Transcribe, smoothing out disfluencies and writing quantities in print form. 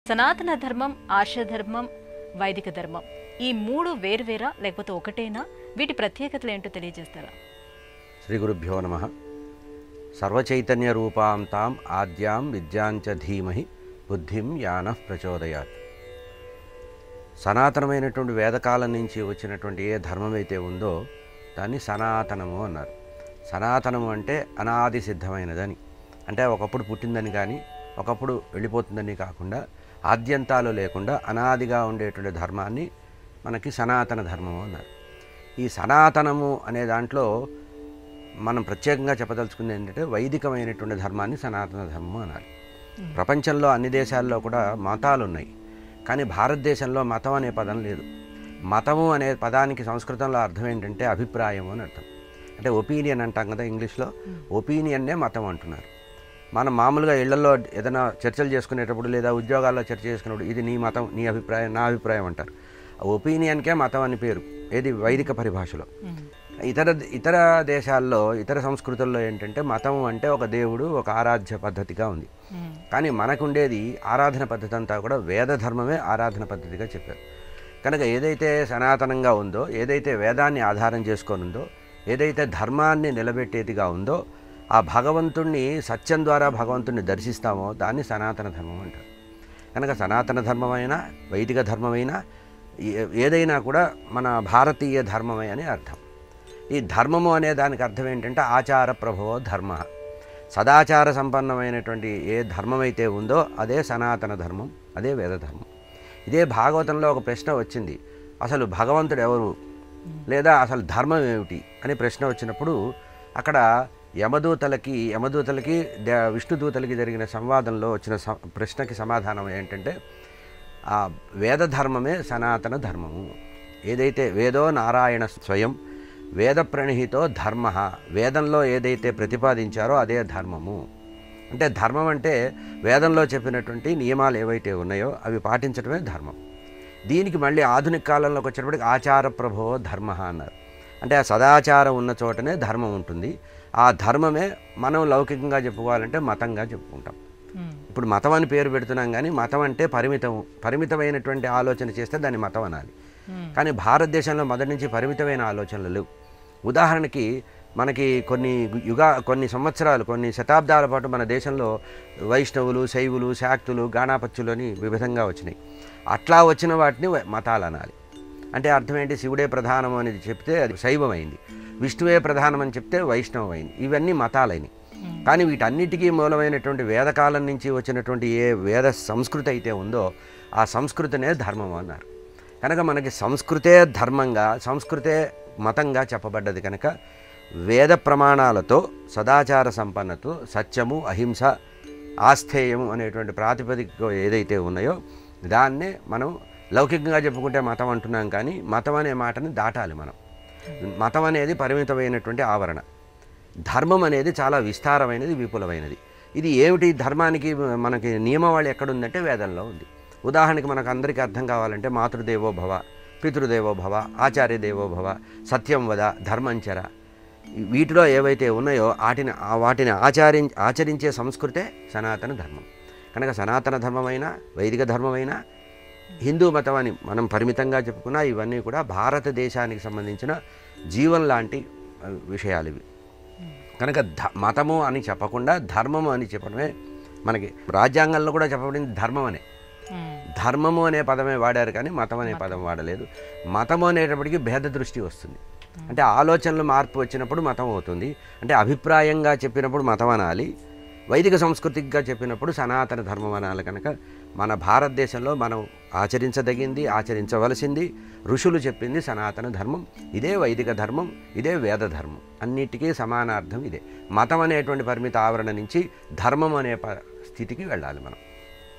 సనాతన ధర్మం, ఆర్షధర్మం, వైదిక ధర్మం ఈ మూడు వేరువేరా లేకపోతే ఒకటేనా? వీటి ప్రత్యేకతలు ఏంటో తెలియజేస్తారా? శ్రీ గురుభ్యో నమః. సర్వచైతన్య రూపాం తాం ఆద్యాం విద్యాంచ ధీమహి బుద్ధిం యానః ప్రచోదయాత్. సనాతనమైనటువంటి వేదకాలం నుంచి వచ్చినటువంటి ఏ ధర్మం అయితే ఉందో దాన్ని సనాతనము అన్నారు. సనాతనము అంటే అనాది సిద్ధమైనదని, అంటే ఒకప్పుడు పుట్టిందని కానీ ఒకప్పుడు వెళ్ళిపోతుందని కాకుండా ఆద్యంతాలు లేకుండా అనాదిగా ఉండేటువంటి ధర్మాన్ని మనకి సనాతన ధర్మము అన్నారు. ఈ సనాతనము అనే దాంట్లో మనం ప్రత్యేకంగా చెప్పదలుచుకుంది ఏంటంటే వైదికమైనటువంటి ధర్మాన్ని సనాతన ధర్మము అనాలి. ప్రపంచంలో అన్ని దేశాల్లో కూడా మతాలు ఉన్నాయి, కానీ భారతదేశంలో మతం అనే పదం లేదు. మతము అనే పదానికి సంస్కృతంలో అర్థం ఏంటంటే అభిప్రాయము అని అర్థం. అంటే ఒపీనియన్ అంటాం కదా ఇంగ్లీష్లో, ఒపీనియన్నే మతం అంటున్నారు. మనం మామూలుగా ఇళ్లలో ఏదైనా చర్చలు చేసుకునేటప్పుడు లేదా ఉద్యోగాల్లో చర్చ చేసుకునేటప్పుడు ఇది నీ మతం, నీ అభిప్రాయం, నా అభిప్రాయం అంటారు. ఒపీనియన్కే మతం అని పేరు, ఏది వైదిక పరిభాషలో. ఇతర దేశాల్లో ఇతర సంస్కృతుల్లో ఏంటంటే మతం అంటే ఒక దేవుడు, ఒక ఆరాధ్య పద్ధతిగా ఉంది. కానీ మనకుండేది ఆరాధన పద్ధతి అంతా కూడా వేద ధర్మమే ఆరాధన పద్ధతిగా చెప్పారు. కనుక ఏదైతే సనాతనంగా ఉందో, ఏదైతే వేదాన్ని ఆధారం చేసుకొని ఉందో, ఏదైతే ధర్మాన్ని నిలబెట్టేదిగా ఉందో, ఆ భగవంతుణ్ణి సత్యం ద్వారా భగవంతుణ్ణి దర్శిస్తామో దాన్ని సనాతన ధర్మం అంటారు. కనుక సనాతన ధర్మమైనా వైదిక ధర్మమైనా ఏదైనా కూడా మన భారతీయ ధర్మమే అని అర్థం. ఈ ధర్మము అనే దానికి అర్థం ఏంటంటే ఆచార ప్రభవో ధర్మ. సదాచార సంపన్నమైనటువంటి ఏ ధర్మం అయితే ఉందో అదే సనాతన ధర్మం, అదే వేద ధర్మం. ఇదే భాగవతంలో ఒక ప్రశ్న వచ్చింది, అసలు భగవంతుడు ఎవరు లేదా అసలు ధర్మం ఏమిటి అని ప్రశ్న వచ్చినప్పుడు అక్కడ యమదూతలకి విష్ణుదూతలకి జరిగిన సంవాదంలో వచ్చిన ప్రశ్నకి సమాధానం ఏంటంటే ఆ వేద ధర్మమే సనాతన ధర్మము. ఏదైతే వేదో నారాయణ స్వయం వేద ప్రణిహితో ధర్మ, వేదంలో ఏదైతే ప్రతిపాదించారో అదే ధర్మము. అంటే ధర్మం అంటే వేదంలో చెప్పినటువంటి నియమాలు ఏవైతే ఉన్నాయో అవి పాటించడమే ధర్మం. దీనికి మళ్ళీ ఆధునిక కాలంలోకి వచ్చేటప్పటికి ఆచార ప్రభో ధర్మ అన్నారు. అంటే ఆ సదాచారం ఉన్న చోటనే ధర్మం ఉంటుంది. ఆ ధర్మమే మనం లౌకికంగా చెప్పుకోవాలంటే మతంగా చెప్పుకుంటాం. ఇప్పుడు మతం అని పేరు పెడుతున్నాం, కానీ మతం అంటే పరిమితమైనటువంటి ఆలోచన చేస్తే దాన్ని మతం అనాలి. కానీ భారతదేశంలో మొదటి నుంచి పరిమితమైన ఆలోచనలు లేవు. ఉదాహరణకి మనకి కొన్ని సంవత్సరాలు, కొన్ని శతాబ్దాల పాటు మన దేశంలో వైష్ణవులు, శైవులు, శాక్తులు, గాణాపత్యులు అని వివిధంగా వచ్చినాయి. అట్లా వచ్చిన వాటిని మతాలు అనాలి. అంటే అర్థం ఏంటి? శివుడే ప్రధానం అనేది చెప్తే అది శైవమైంది, విష్ణువే ప్రధానం అని చెప్తే వైష్ణవమైంది. ఇవన్నీ మతాలైనవి. కానీ వీటన్నిటికీ మూలమైనటువంటి వేదకాలం నుంచి వచ్చినటువంటి ఏ వేద సంస్కృతి అయితే ఉందో ఆ సంస్కృతినే ధర్మం అన్నారు. కనుక మనకి సంస్కృతే ధర్మంగా, సంస్కృతే మతంగా చెప్పబడ్డది. కనుక వేద ప్రమాణాలతో సదాచార సంపన్నతో సత్యము, అహింస, ఆస్థేయము అనేటువంటి ప్రాతిపదిక ఏదైతే ఉన్నాయో దాన్నే మనం లౌకికంగా చెప్పుకుంటే మతం అంటున్నాం. కానీ మతం అనే మాటని దాటాలి మనం. మతం అనేది పరిమితమైనటువంటి ఆవరణ, ధర్మం అనేది చాలా విస్తారమైనది, విపులమైనది. ఇది ఏమిటి? ధర్మానికి మనకి నియమావళి ఎక్కడుందంటే వేదంలో ఉంది. ఉదాహరణకి మనకు అందరికీ అర్థం కావాలంటే మాతృదేవో భవ, పితృదేవో భవ, ఆచార్య దేవో భవ, సత్యం వద, ధర్మంచర, వీటిలో ఏవైతే ఉన్నాయో వాటిని ఆచరించే సంస్కృతే సనాతన ధర్మం. కనుక సనాతన ధర్మమైనా వైదిక ధర్మమైనా హిందూ మతం అని మనం పరిమితంగా చెప్పుకున్నా ఇవన్నీ కూడా భారతదేశానికి సంబంధించిన జీవం లాంటి విషయాలు ఇవి. కనుక మతము అని చెప్పకుండా ధర్మము అని చెప్పడమే మనకి రాజ్యాంగంలో కూడా చెప్పబడింది ధర్మం అనే. ధర్మము అనే పదమే వాడారు, కానీ మతం అనే పదం వాడలేదు. మతము అనేటప్పటికీ భేద దృష్టి వస్తుంది. అంటే ఆలోచనలు మార్పు వచ్చినప్పుడు మతం అవుతుంది. అంటే అభిప్రాయంగా చెప్పినప్పుడు మతం అనాలి, వైదిక సంస్కృతిగా చెప్పినప్పుడు సనాతన ధర్మం అనాలి. కనుక మన భారతదేశంలో మనం ఆచరించదగింది, ఆచరించవలసింది, ఋషులు చెప్పింది సనాతన ధర్మం. ఇదే వైదిక ధర్మం, ఇదే వేద ధర్మం. అన్నిటికీ సమానార్థం ఇదే. మతం అనేటువంటి పరిమిత ఆవరణ నుంచి ధర్మం అనే స్థితికి వెళ్ళాలి మనం.